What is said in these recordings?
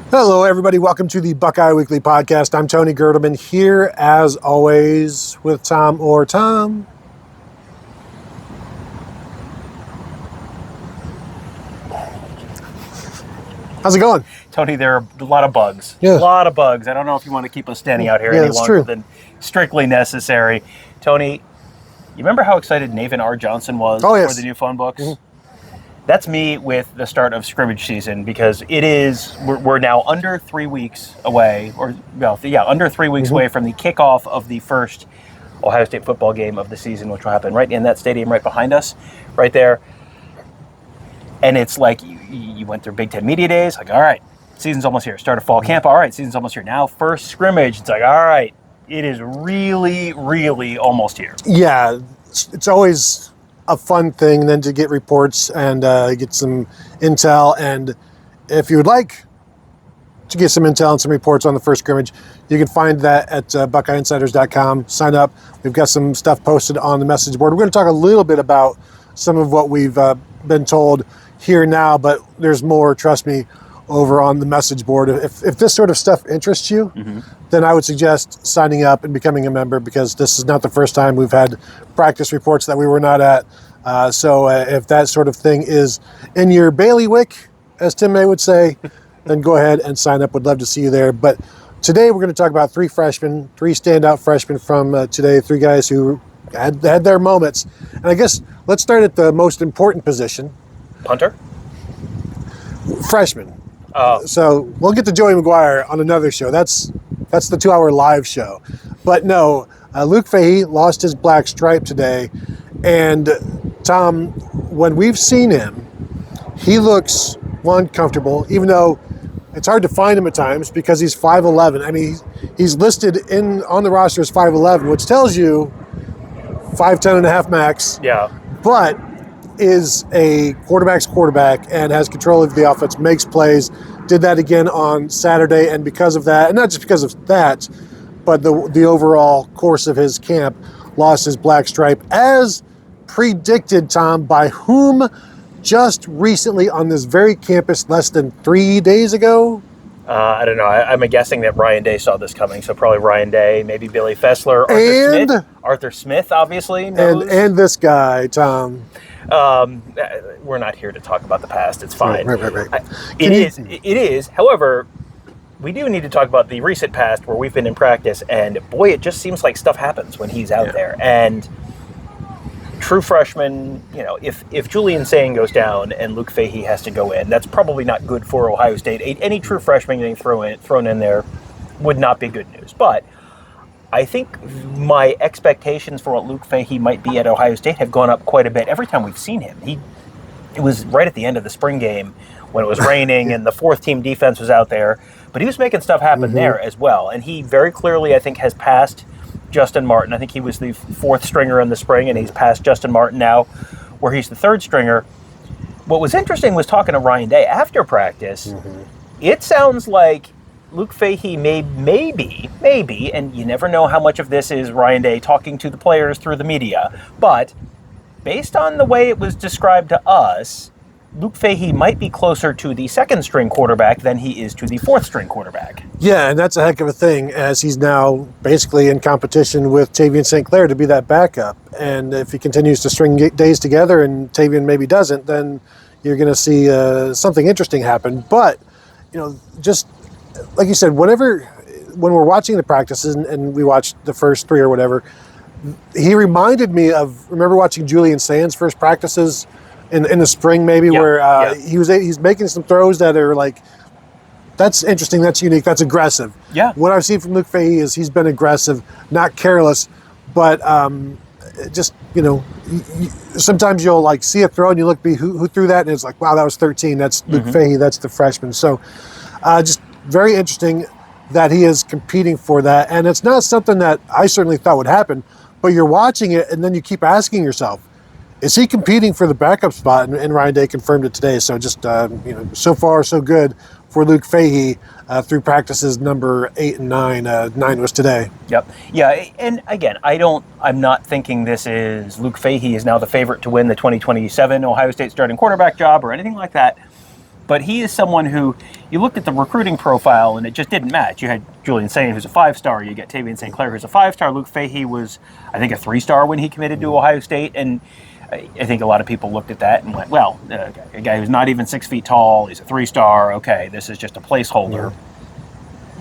Hello, everybody. Welcome to the Buckeye Weekly Podcast. I'm Tony Gerdelman here, as always, with Tom or Tom. How's it going? Tony, there are a lot of bugs. Yeah. A lot of bugs. I don't know if you want to keep us standing out here Yeah, any that's longer true. than strictly necessary. Tony, you remember how excited Nathan R. Johnson was yes. for the new phone books? Mhm. That's me with the start of scrimmage season, because we're now under 3 weeks away, under 3 weeks away from the kickoff of the first Ohio State football game of the season, which will happen right in that stadium right behind us, right there. And it's like you went through Big Ten Media Days, like, all right, season's almost here. Start of fall camp, all right, season's almost here. Now first scrimmage, it's like, all right, it is really, really almost here. Yeah, it's always a fun thing then to get reports and get some intel. And if you would like to get some intel and some reports on the first scrimmage, you can find that at BuckeyeInsiders.com. Sign up. We've got some stuff posted on the message board. We're going to talk a little bit about some of what we've been told here now, but there's more, trust me, over on the message board. If this sort of stuff interests you, then I would suggest signing up and becoming a member, because this is not the first time we've had practice reports that we were not at. So if that sort of thing is in your bailiwick, as Tim May would say, then go ahead and sign up. Would love to see you there. But today we're going to talk about three standout freshmen from today, three guys who had their moments. And I guess let's start at the most important position. Punter? Freshman. Oh. So we'll get to Joey McGuire on another show. That's the 2-hour live show. But no, Luke Fahey lost his black stripe today. And Tom, when we've seen him, he looks, one, comfortable, even though it's hard to find him at times because he's 5'11". I mean, he's listed on the roster as 5'11", which tells you 5'10 and a half max. Yeah. But is a quarterback's quarterback and has control of the offense, makes plays, did that again on Saturday. And because of that, and not just because of that, but the overall course of his camp, lost his black stripe, as predicted, Tom, by whom just recently on this very campus less than 3 days ago? I don't know. I'm guessing that Ryan Day saw this coming, so probably Ryan Day, maybe Billy Fessler, Arthur Smith, obviously knows. And this guy, Tom. We're not here to talk about the past. It's fine. Right. It is. However, we do need to talk about the recent past where we've been in practice, and boy, it just seems like stuff happens when he's out there. And true freshman, if Julian Sayin goes down and Luke Fahey has to go in, that's probably not good for Ohio State. Any true freshman getting thrown in there would not be good news. But I think my expectations for what Luke Fahey might be at Ohio State have gone up quite a bit every time we've seen him. It was right at the end of the spring game when it was raining and the fourth team defense was out there, but he was making stuff happen there as well. And he very clearly, I think, has passed Justin Martin. I think he was the fourth stringer in the spring, and he's passed Justin Martin now, where he's the third stringer. What was interesting was talking to Ryan Day after practice. It sounds like Luke Fahey maybe, and you never know how much of this is Ryan Day talking to the players through the media, but based on the way it was described to us, Luke Fahey might be closer to the second string quarterback than he is to the fourth string quarterback. Yeah, and that's a heck of a thing, as he's now basically in competition with Tavian St. Clair to be that backup. And if he continues to string days together and Tavian maybe doesn't, then you're going to see something interesting happen. But, just like you said, when we're watching the practices and we watched the first three or whatever, he reminded me of, remember watching Julian Sayin's first practices in the spring maybe, where he's making some throws that are like, that's interesting, that's unique, that's aggressive. Yeah. What I've seen from Luke Fahey is he's been aggressive, not careless, but just, sometimes you'll like see a throw and you look, who threw that? And it's like, wow, that was 13. That's Luke Fahey, that's the freshman. So just very interesting that he is competing for that. And it's not something that I certainly thought would happen, but you're watching it and then you keep asking yourself, is he competing for the backup spot? And Ryan Day confirmed it today. So just, so far so good for Luke Fahey through practices number 8 and 9. 9 was today. Yep. Yeah, and again, I'm not thinking this is Luke Fahey is now the favorite to win the 2027 Ohio State starting quarterback job or anything like that. But he is someone who, you looked at the recruiting profile and it just didn't match. You had Julian Saint, who's a 5-star. You get Tavian St. Clair, who's a 5-star. Luke Fahey was, I think, a 3-star when he committed to Ohio State. And I think a lot of people looked at that and went, well, a guy who's not even 6 feet tall, he's a 3-star. Okay, this is just a placeholder.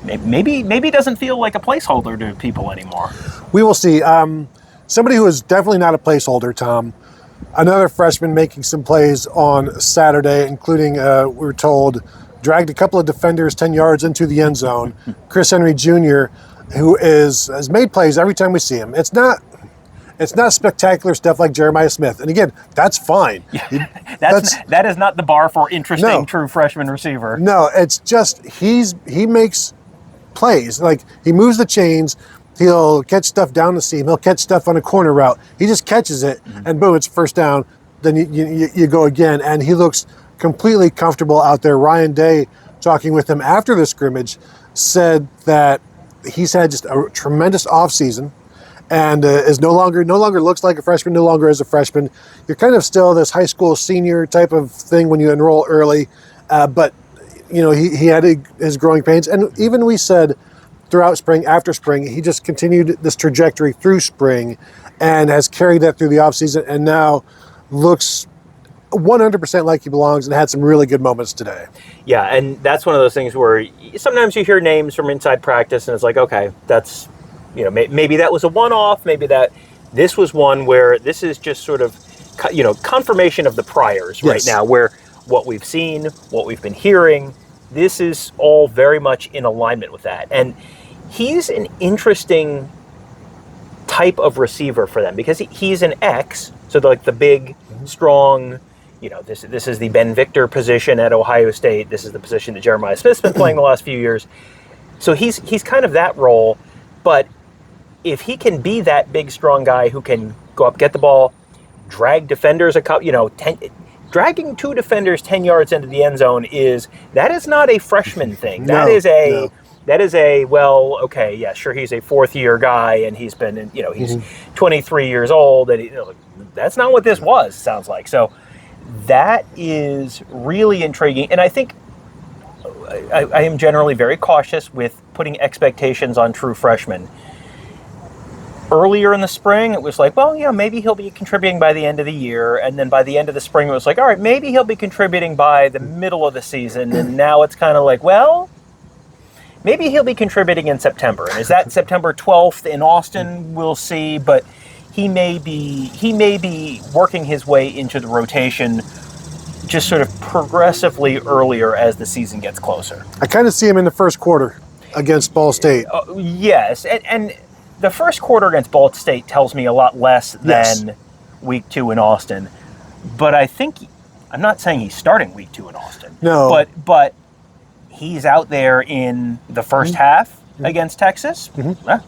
Maybe it doesn't feel like a placeholder to people anymore. We will see. Somebody who is definitely not a placeholder, Tom. Another freshman making some plays on Saturday, including, we were told, dragged a couple of defenders 10 yards into the end zone. Chris Henry Jr., who has made plays every time we see him. It's not spectacular stuff like Jeremiah Smith. And again, that's fine. Yeah, that is not the bar for interesting true freshman receiver. No, it's just he makes plays. Like, he moves the chains. He'll catch stuff down the seam. He'll catch stuff on a corner route. He just catches it, and boom, it's first down. Then you go again, and he looks completely comfortable out there. Ryan Day, talking with him after the scrimmage, said that he's had just a tremendous offseason and is no longer looks like a freshman, no longer is a freshman. You're kind of still this high school senior type of thing when you enroll early, but he had his growing pains, and even we said throughout spring, after spring, he just continued this trajectory through spring and has carried that through the offseason and now looks 100% like he belongs and had some really good moments today. Yeah, and that's one of those things where sometimes you hear names from inside practice and it's like, okay, that's, maybe that was a one-off, maybe this was one where this is just sort of, confirmation of the priors right now, where what we've seen, what we've been hearing, this is all very much in alignment with that. And he's an interesting type of receiver for them because he's an X, so like the big, strong, this is the Ben Victor position at Ohio State. This is the position that Jeremiah Smith's been playing the last few years. So he's kind of that role, but if he can be that big, strong guy who can go up, get the ball, drag defenders dragging 2 defenders 10 yards into the end zone is not a freshman thing. That is a well, okay, yeah, sure, he's a 4th-year guy and he's been, he's 23 years old, and that's not what this was, sounds like. So that is really intriguing, and I think I am generally very cautious with putting expectations on true freshmen. Earlier in the spring, it was like, well, maybe he'll be contributing by the end of the year. And then by the end of the spring, it was like, all right, maybe he'll be contributing by the middle of the season. And now it's kind of like, well, maybe he'll be contributing in September. And is that September 12th in Austin? We'll see. But he may be working his way into the rotation just sort of progressively earlier as the season gets closer. I kind of see him in the first quarter against Ball State. Yes. And the first quarter against Ball State tells me a lot less than week 2 in Austin. But I'm not saying he's starting week 2 in Austin. No. But he's out there in the first half against Texas.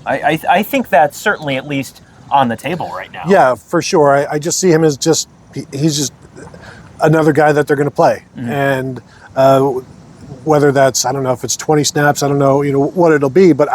I think that's certainly at least on the table right now. Yeah, for sure. I just see him as he's just another guy that they're going to play. And whether that's, I don't know if it's 20 snaps, I don't know, what it'll be, but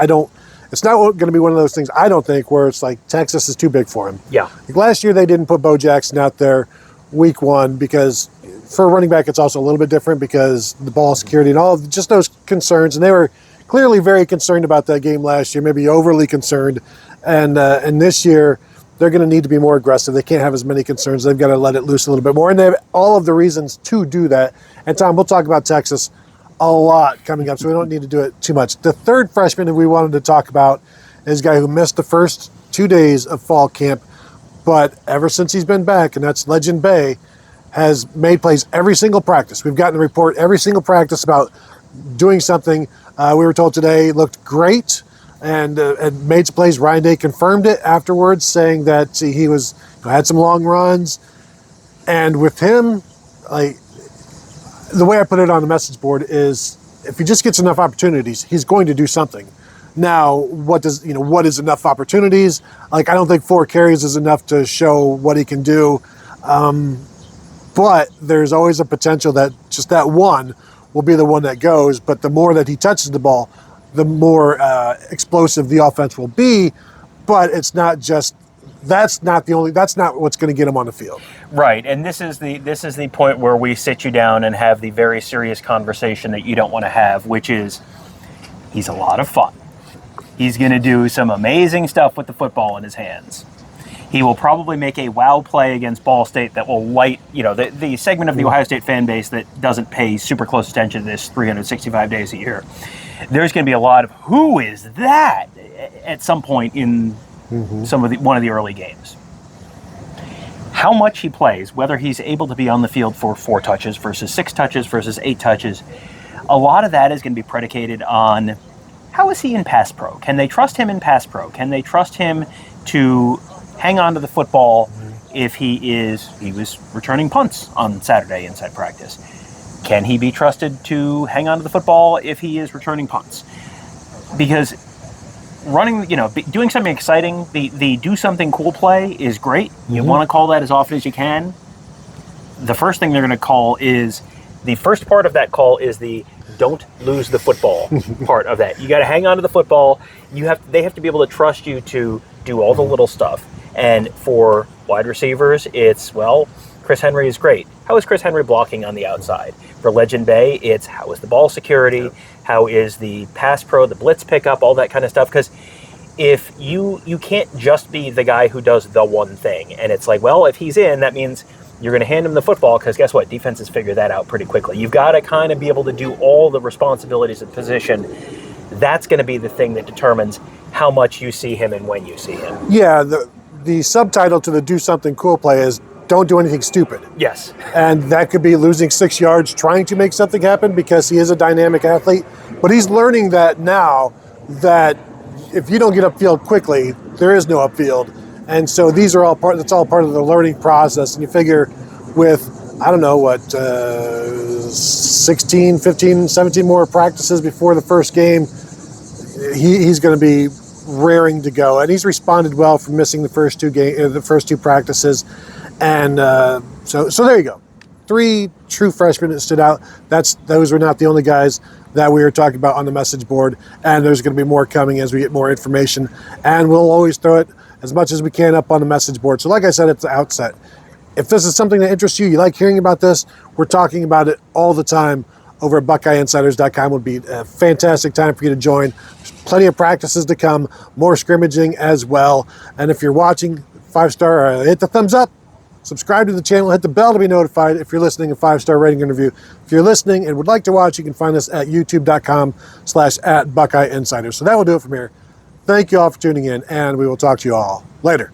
it's not going to be one of those things, I don't think, where it's like Texas is too big for him. Yeah. Like last year, they didn't put Bo Jackson out there week 1 because for a running back, it's also a little bit different because the ball security and all of just those concerns. And they were clearly very concerned about that game last year, maybe overly concerned. And this year, they're going to need to be more aggressive. They can't have as many concerns. They've got to let it loose a little bit more. And they have all of the reasons to do that. And Tom, we'll talk about Texas a lot coming up, so we don't need to do it too much. The third freshman that we wanted to talk about is a guy who missed the first 2 days of fall camp, but ever since he's been back, and that's Legend Bay, has made plays every single practice. We've gotten a report every single practice about doing something. We were told today looked great and made some plays. Ryan Day confirmed it afterwards, saying that he had some long runs. And with him, the way I put it on the message board is if he just gets enough opportunities, he's going to do something. Now, what is enough opportunities? I don't think 4 carries is enough to show what he can do. But there's always a potential that just that one will be the one that goes. But the more that he touches the ball, the more explosive the offense will be. But it's not just that's not what's going to get him on the field. Right, and this is the point where we sit you down and have the very serious conversation that you don't want to have, which is he's a lot of fun. He's going to do some amazing stuff with the football in his hands. He will probably make a wow play against Ball State that will light, the segment of the Ohio State fan base that doesn't pay super close attention to this 365 days a year. There's going to be a lot of who is that at some point in one of the early games. How much he plays, whether he's able to be on the field for 4 touches versus 6 touches versus 8 touches, a lot of that is going to be predicated on how is he in pass pro? Can they trust him in pass pro? Can they trust him to hang on to the football if he was returning punts on Saturday inside practice? Can he be trusted to hang on to the football if he is returning punts? Because doing something exciting, the do something cool play is great. You want to call that as often as you can. The first thing they're going to call is, the first part of that call is the don't lose the football part of that. You got to hang on to the football. They have to be able to trust you to do all the little stuff. And for wide receivers, it's, Chris Henry is great. How is Chris Henry blocking on the outside? For Legend Bay, it's how is the ball security? How is the pass pro, the blitz pickup, all that kind of stuff? Because if you can't just be the guy who does the one thing. And it's like, if he's in, that means you're going to hand him the football, because guess what? Defenses figure that out pretty quickly. You've got to kind of be able to do all the responsibilities of the position. That's going to be the thing that determines how much you see him and when you see him. Yeah, the subtitle to the do something cool play is don't do anything stupid. Yes. And that could be losing 6 yards trying to make something happen, because he is a dynamic athlete. But he's learning that now, that if you don't get upfield quickly, there is no upfield. And so that's all part of the learning process. And you figure with, 16, 15, 17 more practices before the first game, he's going to be raring to go. And he's responded well from missing the first 2 practices. And so there you go. 3 true freshmen that stood out. Those were not the only guys that we were talking about on the message board. And there's going to be more coming as we get more information. And we'll always throw it as much as we can up on the message board. So like I said at the outset, if this is something that interests you, you like hearing about this, we're talking about it all the time over at BuckeyeInsiders.com. Would be a fantastic time for you to join. There's plenty of practices to come, more scrimmaging as well. And if you're watching, 5-star, hit the thumbs up, subscribe to the channel, hit the bell to be notified if you're listening, a 5-star rating interview. If you're listening and would like to watch, you can find us at youtube.com/@BuckeyeInsiders. So that will do it from here. Thank you all for tuning in, and we will talk to you all later.